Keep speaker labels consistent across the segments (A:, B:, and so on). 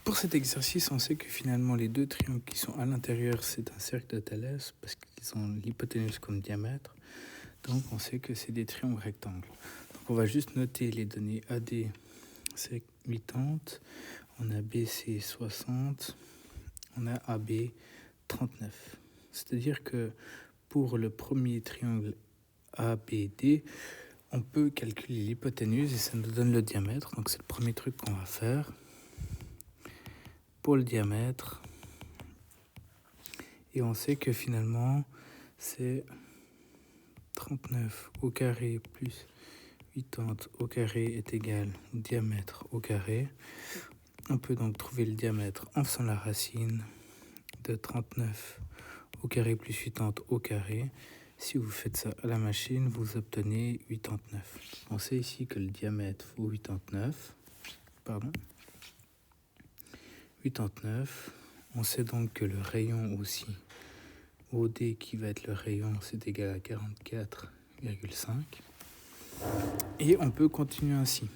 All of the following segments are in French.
A: Pour cet exercice, on sait que finalement les deux triangles qui sont à l'intérieur, c'est un cercle de Thalès parce qu'ils ont l'hypoténuse comme diamètre. Donc on sait que c'est des triangles rectangles. Donc on va juste noter les données AD, c'est 80, on a BC 60, on a AB 39. C'est-à-dire que pour le premier triangle ABD, on peut calculer l'hypoténuse et ça nous donne le diamètre. Donc c'est le premier truc qu'on va faire. Pour le diamètre, et on sait que finalement c'est 39 au carré plus 80 au carré est égal au diamètre au carré. On peut donc trouver le diamètre en faisant la racine de 39 au carré plus 80 au carré. Si vous faites ça à la machine, vous obtenez 89. On sait ici que le diamètre vaut 89. Pardon. 89. On sait donc que le rayon aussi, OD qui va être le rayon, c'est égal à 44,5. Et on peut continuer ainsi.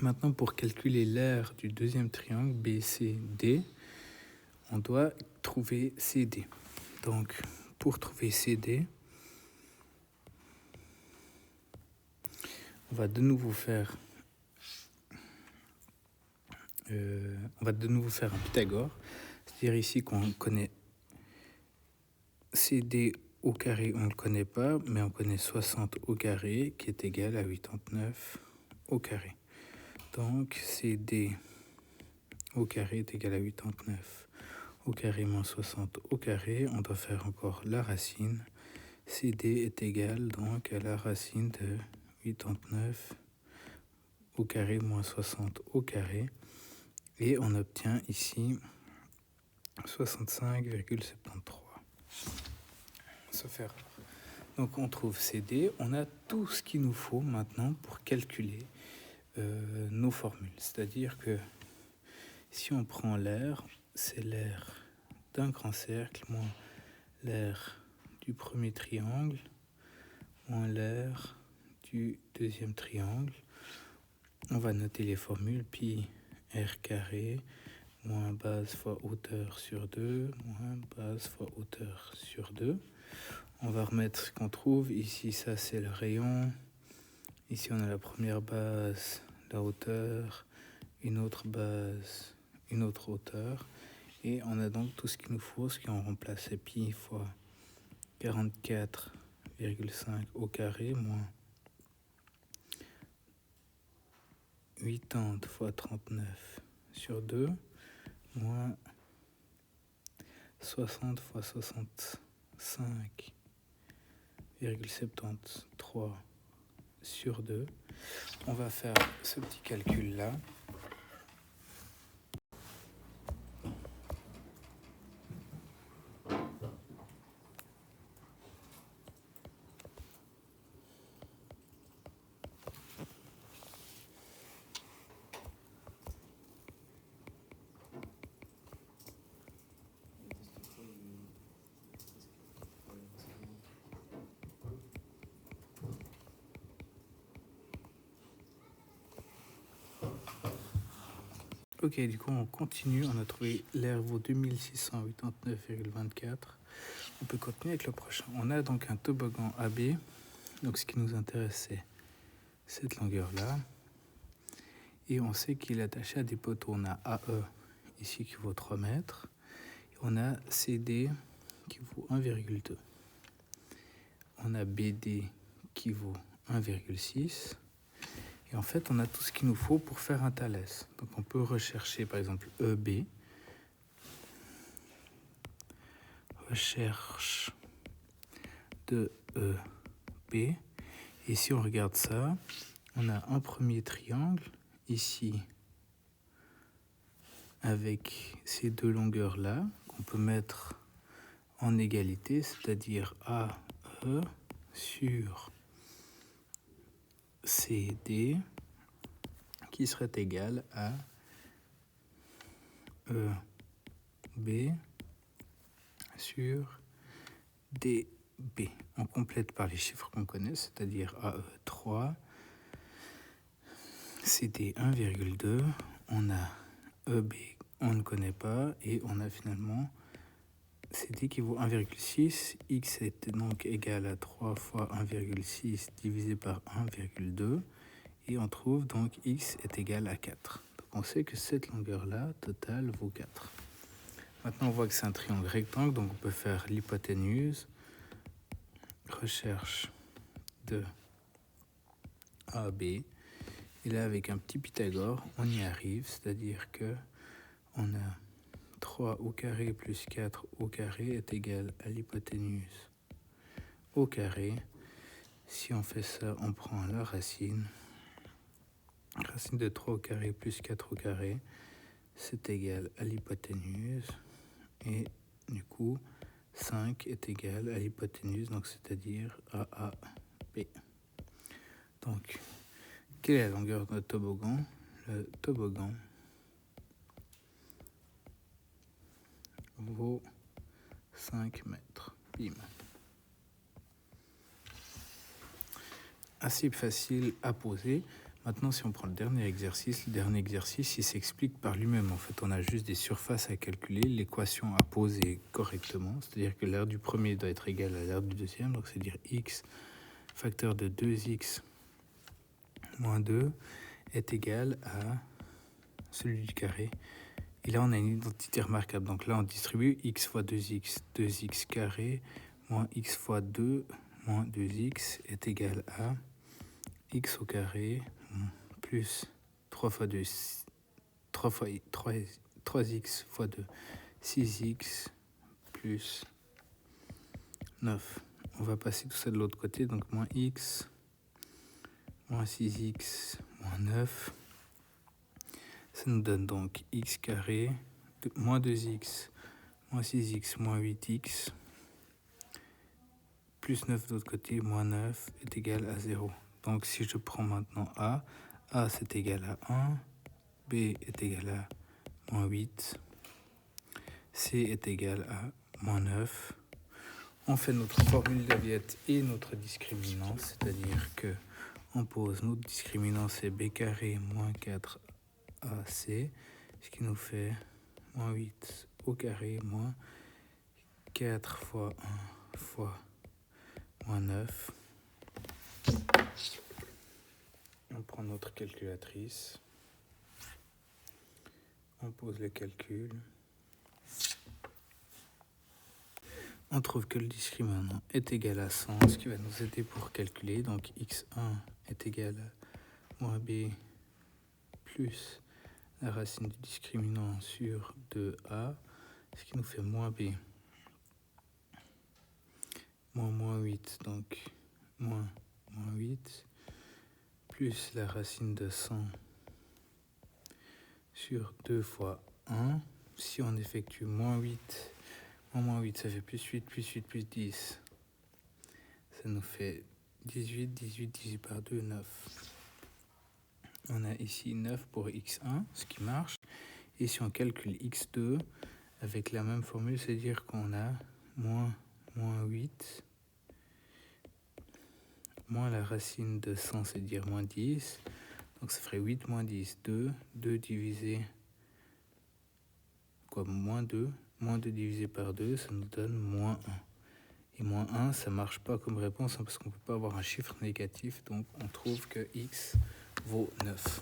A: Maintenant, pour calculer l'aire du deuxième triangle BCD, on doit trouver CD. Donc, pour trouver CD, on va de nouveau faire un Pythagore. C'est-à-dire ici qu'on connaît CD au carré, on ne le connaît pas, mais on connaît 60 au carré, qui est égal à 89 au carré. Donc, CD au carré est égal à 89 au carré moins 60 au carré. On doit faire encore la racine. CD est égal donc à la racine de 89 au carré moins 60 au carré. Et on obtient ici 65,73. Sauf erreur. Donc on trouve CD. On a tout ce qu'il nous faut maintenant pour calculer nos formules. C'est-à-dire que si on prend l'aire, c'est l'aire d'un grand cercle moins l'aire du premier triangle moins l'aire du deuxième triangle. On va noter les formules. Pi r carré moins base fois hauteur sur 2 moins base fois hauteur sur 2. On va remettre ce qu'on trouve. Ici, ça c'est le rayon. Ici, on a la première base, la hauteur, une autre base, une autre hauteur. Et on a donc tout ce qu'il nous faut, ce qu'on remplace, c'est pi fois 44,5 au carré moins 80 fois 39 sur 2 moins 60 fois 65,73 sur 2. On va faire ce petit calcul-là. Ok, du coup on continue, on a trouvé l'aire vaut 2689,24. On peut continuer avec le prochain. On a donc un toboggan AB. Donc ce qui nous intéresse, c'est cette longueur-là. Et on sait qu'il est attaché à des poteaux. On a AE ici qui vaut 3 mètres. Et on a CD qui vaut 1,2. On a BD qui vaut 1,6. Et en fait, on a tout ce qu'il nous faut pour faire un Thalès. Donc on peut rechercher par exemple EB. Recherche de EB. Et si on regarde ça, on a un premier triangle ici avec ces deux longueurs-là qu'on peut mettre en égalité, c'est-à-dire AE sur CD qui serait égal à EB sur DB. On complète par les chiffres qu'on connaît, c'est-à-dire AE 3, CD 1,2, on a EB, on ne connaît pas, et on a finalement CD qui vaut 1,6. X est donc égal à 3 fois 1,6 divisé par 1,2. Et on trouve donc X est égal à 4. Donc on sait que cette longueur-là, totale, vaut 4. Maintenant, on voit que c'est un triangle rectangle, donc on peut faire l'hypoténuse. Recherche de AB. Et là, avec un petit Pythagore, on y arrive, c'est-à-dire que on a 3 au carré plus 4 au carré est égal à l'hypoténuse au carré. Si on fait ça, on prend la racine. Racine de 3 au carré plus 4 au carré, c'est égal à l'hypoténuse. Et du coup, 5 est égal à l'hypoténuse, donc c'est-à-dire à AB. Donc, quelle est la longueur de notre toboggan? Le toboggan vaut 5 mètres. Bim. Assez facile à poser. Maintenant, si on prend le dernier exercice, il s'explique par lui-même. En fait, on a juste des surfaces à calculer, l'équation à poser correctement. C'est-à-dire que l'aire du premier doit être égale à l'aire du deuxième. Donc, c'est-à-dire x facteur de 2x moins 2 est égal à celui du carré. Et là, on a une identité remarquable. Donc là, on distribue x fois 2x, 2x carré, moins x fois 2, moins 2x est égal à x au carré, plus 3 fois 2, 3x fois 2, 6x, plus 9. On va passer tout ça de l'autre côté, donc moins x, moins 6x, moins 9. Ça nous donne donc x carré, moins 2x, moins 6x, moins 8x, plus 9 de l'autre côté, moins 9 est égal à 0. Donc si je prends maintenant A c'est égal à 1, B est égal à moins 8, C est égal à moins 9. On fait notre formule d'Aviette et notre discriminant, c'est-à-dire que on pose notre discriminant, c'est B carré moins 4AC, ce qui nous fait moins 8 au carré moins 4 fois 1 fois moins 9. On prend notre calculatrice, on pose le calcul. On trouve que le discriminant est égal à 100, ce qui va nous aider pour calculer. Donc x1 est égal à moins b plus la racine du discriminant sur 2a, ce qui nous fait moins b moins 8, donc moins 8, plus la racine de 100 sur 2 fois 1. Si on effectue moins 8, ça fait plus 8, plus 8, plus 10. Ça nous fait 18, 18 par 2, 9. On a ici 9 pour x1, ce qui marche. Et si on calcule x2 avec la même formule, c'est-à-dire qu'on a moins 8, moins la racine de 100, c'est-à-dire moins 10. Donc ça ferait 8 moins 10, 2. 2 divisé, moins 2. Moins 2 divisé par 2, ça nous donne moins 1. Et moins 1, ça ne marche pas comme réponse, parce qu'on ne peut pas avoir un chiffre négatif. Donc on trouve que x vaut 9.